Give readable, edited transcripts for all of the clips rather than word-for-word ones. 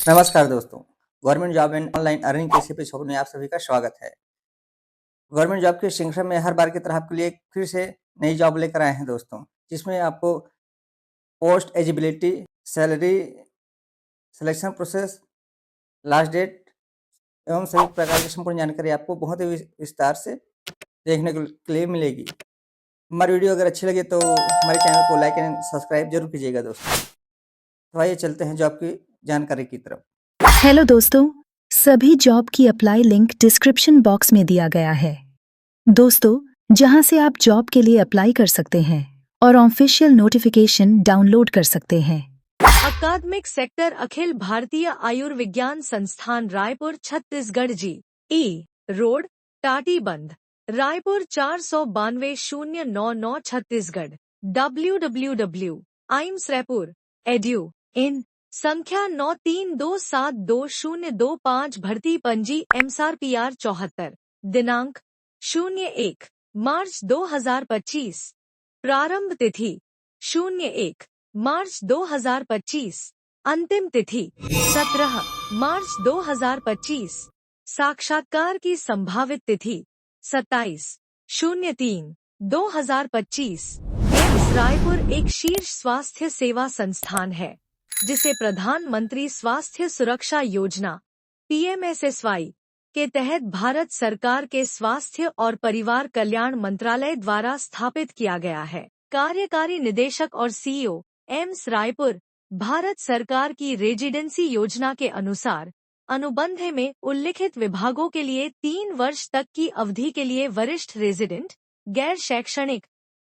नमस्कार दोस्तों, government job and online earning के इस एपिसोड में आप सभी का स्वागत है। गवर्नमेंट जॉब की श्रृंखला में हर बार की तरह आपके लिए फिर से नई जॉब लेकर आए हैं दोस्तों, जिसमें आपको post eligibility, salary, selection process, last date एवं सभी प्रकार की संपूर्ण जानकारी आपको बहुत ही विस्तार से देखने के लिए मिलेगी। हमारी वीडियो अगर अच्छी लगे तो हमारे चैनल को लाइक एंड सब्सक्राइब जरूर कीजिएगा दोस्तों। तो आइए चलते हैं जॉब की जानकारी की तरफ। हेलो दोस्तों, सभी जॉब की अप्लाई लिंक डिस्क्रिप्शन बॉक्स में दिया गया है दोस्तों, जहां से आप जॉब के लिए अप्लाई कर सकते हैं और ऑफिशियल नोटिफिकेशन डाउनलोड कर सकते हैं। अकादमिक sector Akhil Bharatiya Ayurvigyan Sansthan Raipur Chhattisgarh G E road Tatibandh Raipur 492-099 Chhattisgarh www.aims Raipur edu in संख्या 93272025 भर्ती पंजी MSRPR 74 दिनांक 01 मार्च 2025 प्रारंभ तिथि 01 मार्च 2025 अंतिम तिथि 17 मार्च 2025 साक्षात्कार की संभावित तिथि 27/03/2025 एम्स रायपुर एक शीर्ष स्वास्थ्य सेवा संस्थान है जिसे प्रधानमंत्री स्वास्थ्य सुरक्षा योजना PMSSY के तहत भारत सरकार के स्वास्थ्य और परिवार कल्याण मंत्रालय द्वारा स्थापित किया गया है। कार्यकारी निदेशक और CEO एम्स रायपुर भारत सरकार की रेजिडेंसी योजना के अनुसार अनुबंध में उल्लिखित विभागों के लिए 3 वर्ष तक की अवधि के लिए वरिष्ठ रेजिडेंट गैर शैक्षणिक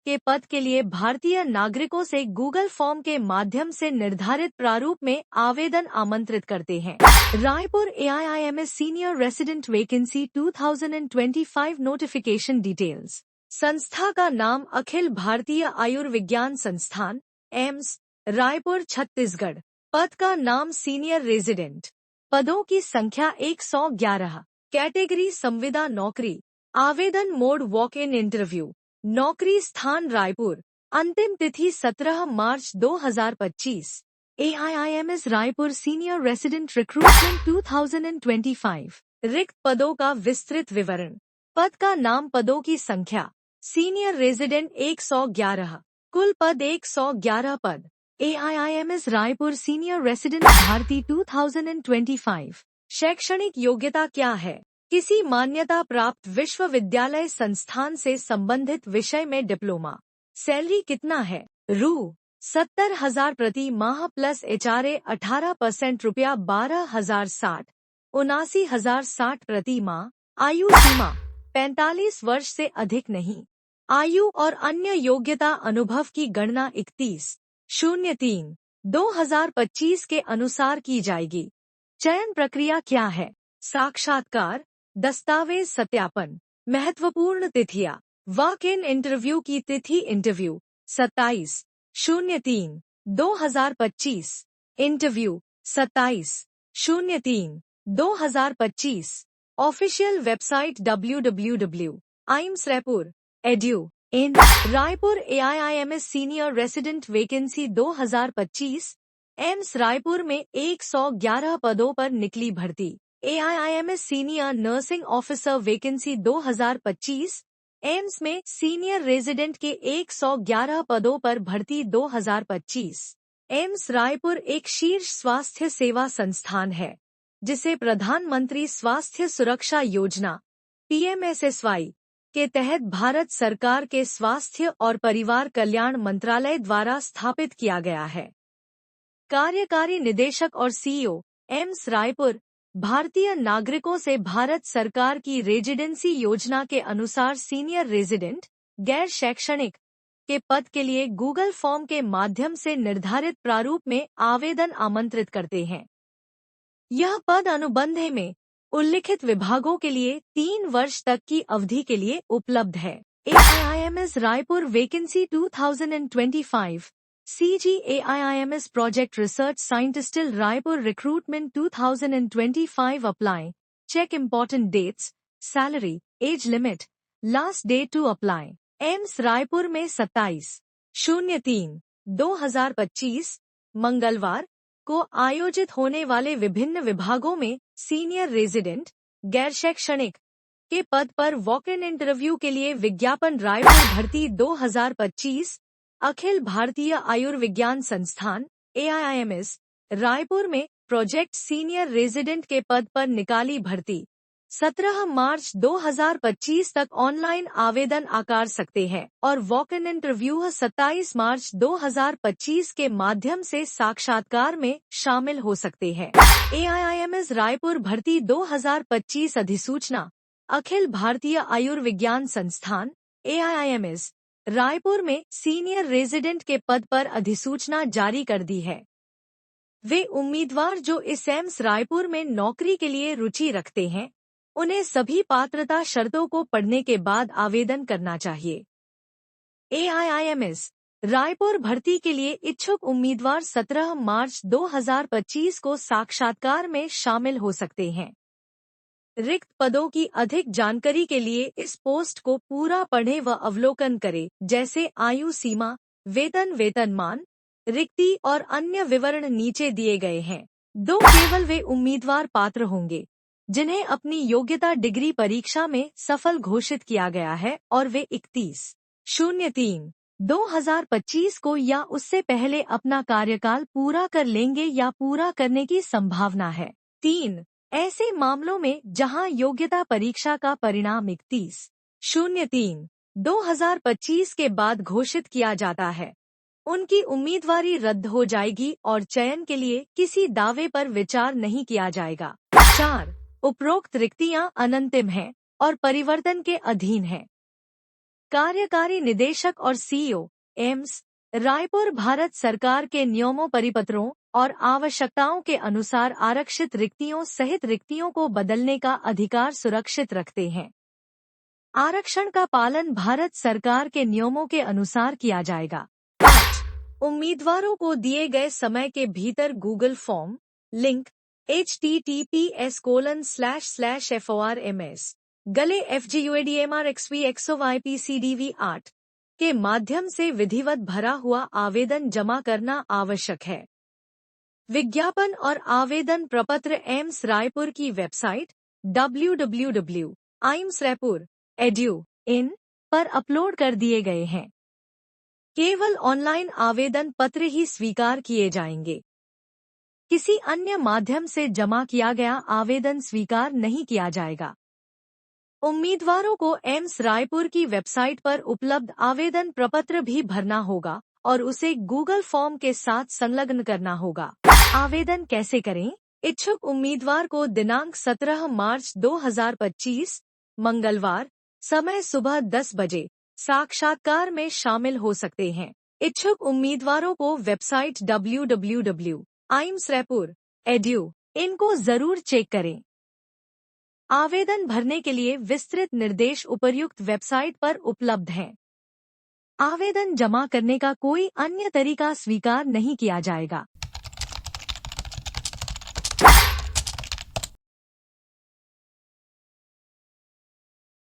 के पद के लिए भारतीय नागरिकों से गूगल फॉर्म के माध्यम से निर्धारित प्रारूप में आवेदन आमंत्रित करते हैं। Raipur AIIMS senior resident vacancy 2025 notification details. संस्था का नाम अखिल भारतीय आयुर्विज्ञान संस्थान एम्स रायपुर छत्तीसगढ़। पद का नाम सीनियर रेजिडेंट। पदों की संख्या 111। कैटेगरी संविदा नौकरी। आवेदन मोड वॉक इन इंटरव्यू। नौकरी स्थान रायपुर। अंतिम तिथि 17 मार्च 2025। AIIMS Raipur senior resident recruitment 2025। रिक्त पदों का विस्तृत विवरण। पद का नाम, पदों की संख्या सीनियर रेजिडेंट 111, कुल पद 111 पद। AIIMS रायपुर सीनियर रेसिडेंट भारती 2025। शैक्षणिक योग्यता क्या है? किसी मान्यता प्राप्त विश्वविद्यालय संस्थान से संबंधित विषय में डिप्लोमा। सैलरी कितना है? रु 70,000 प्रति माह प्लस HRA 18% रुपया 12,060, 79,060 प्रति माह। आयु सीमा 45 वर्ष से अधिक नहीं। आयु और अन्य योग्यता अनुभव की गणना 31/03/2025 के अनुसार की जाएगी। चयन प्रक्रिया क्या है? साक्षात्कार, दस्तावेज सत्यापन। महत्वपूर्ण तिथियां। वॉक इन इंटरव्यू की तिथि interview 27/03/2025। Interview 27/03/2025। Official website www.aimsraipur.edu in Raipur AIIMS senior resident vacancy 2025। AIIMS Raipur में 111 पदों पर निकली भर्ती। AIIMS senior nursing officer vacancy 2025। AIIMS में सीनियर रेजिडेंट के 111 पदों पर भर्ती 2025। एम्स रायपुर एक शीर्ष स्वास्थ्य सेवा संस्थान है जिसे प्रधानमंत्री स्वास्थ्य सुरक्षा योजना PMSSY के तहत भारत सरकार के स्वास्थ्य और परिवार कल्याण मंत्रालय द्वारा स्थापित किया गया है। कार्यकारी निदेशक और CEO एम्स रायपुर भारतीय नागरिकों से भारत सरकार की रेजिडेंसी योजना के अनुसार सीनियर रेजिडेंट गैर शैक्षणिक के पद के लिए गूगल फॉर्म के माध्यम से निर्धारित प्रारूप में आवेदन आमंत्रित करते हैं। यह पद अनुबंध में उल्लिखित विभागों के लिए 3 वर्ष तक की अवधि के लिए उपलब्ध है। AIIMS Raipur vacancy 2025। CGAIIMS Project Research Scientist Raipur Recruitment 2025 Apply. Check important dates, salary, age limit, last day to apply. AIIMS Raipur में 27/03/2025 मंगलवार को आयोजित होने वाले विभिन्न विभागों में सीनियर रेजिडेंट गैर शैक्षणिक के पद पर वॉक इन इंटरव्यू के लिए विज्ञापन। रायपुर भर्ती 2025 अखिल भारतीय आयुर्विज्ञान संस्थान AIIMS रायपुर में प्रोजेक्ट सीनियर रेजिडेंट के पद पर निकाली भर्ती। 17 मार्च 2025 तक ऑनलाइन आवेदन आकार सकते हैं और वॉक इन इंटरव्यू 27 मार्च 2025 के माध्यम से साक्षात्कार में शामिल हो सकते हैं। AIIMS रायपुर भर्ती 2025 अधिसूचना अखिल भारतीय आयुर्विज्ञान संस्थान AIIMS रायपुर में सीनियर रेजिडेंट के पद पर अधिसूचना जारी कर दी है। वे उम्मीदवार जो इस एम्स रायपुर में नौकरी के लिए रुचि रखते हैं, उन्हें सभी पात्रता शर्तों को पढ़ने के बाद आवेदन करना चाहिए। AIIMS रायपुर भर्ती के लिए इच्छुक उम्मीदवार 17 मार्च 2025 को साक्षात्कार में शामिल हो सकते हैं। रिक्त पदों की अधिक जानकारी के लिए इस पोस्ट को पूरा पढ़ें व अवलोकन करें, जैसे आयु सीमा, वेतनमान, रिक्ति और अन्य विवरण नीचे दिए गए हैं। केवल वे उम्मीदवार पात्र होंगे जिन्हें अपनी योग्यता डिग्री परीक्षा में सफल घोषित किया गया है और वे 31/03/2025 को या उससे पहले अपना कार्यकाल पूरा कर लेंगे या पूरा करने की संभावना है। 3 ऐसे मामलों में जहां योग्यता परीक्षा का परिणाम 31/03/2025 के बाद घोषित किया जाता है, उनकी उम्मीदवारी रद्द हो जाएगी और चयन के लिए किसी दावे पर विचार नहीं किया जाएगा। 4 उपरोक्त रिक्तियां अनंतिम हैं और परिवर्तन के अधीन हैं। कार्यकारी निदेशक और CEO एम्स रायपुर भारत सरकार के नियमों, परिपत्रों और आवश्यकताओं के अनुसार आरक्षित रिक्तियों सहित रिक्तियों को बदलने का अधिकार सुरक्षित रखते हैं। आरक्षण का पालन भारत सरकार के नियमों के अनुसार किया जाएगा। 8 उम्मीदवारों को दिए गए समय के भीतर गूगल फॉर्म लिंक https://forms गले FGUADMRXVXOYPCDV8 के माध्यम से विधिवत भरा हुआ आवेदन जमा करना आवश्यक है। विज्ञापन और आवेदन प्रपत्र एम्स रायपुर की वेबसाइट www.aimsraipur.edu.in पर अपलोड कर दिए गए हैं। केवल ऑनलाइन आवेदन पत्र ही स्वीकार किए जाएंगे। किसी अन्य माध्यम से जमा किया गया आवेदन स्वीकार नहीं किया जाएगा। उम्मीदवारों को एम्स रायपुर की वेबसाइट पर उपलब्ध आवेदन प्रपत्र भी भरना होगा और उसे गूगल फॉर्म के साथ संलग्न करना होगा। आवेदन कैसे करें? इच्छुक उम्मीदवार को दिनांक 17 मार्च 2025 मंगलवार समय सुबह 10 बजे साक्षात्कार में शामिल हो सकते हैं। इच्छुक उम्मीदवारों को वेबसाइट www.aimsraipur.edu.in को जरूर चेक करें। आवेदन भरने के लिए विस्तृत निर्देश उपर्युक्त वेबसाइट पर उपलब्ध हैं। आवेदन जमा करने का कोई अन्य तरीका स्वीकार नहीं किया जाएगा।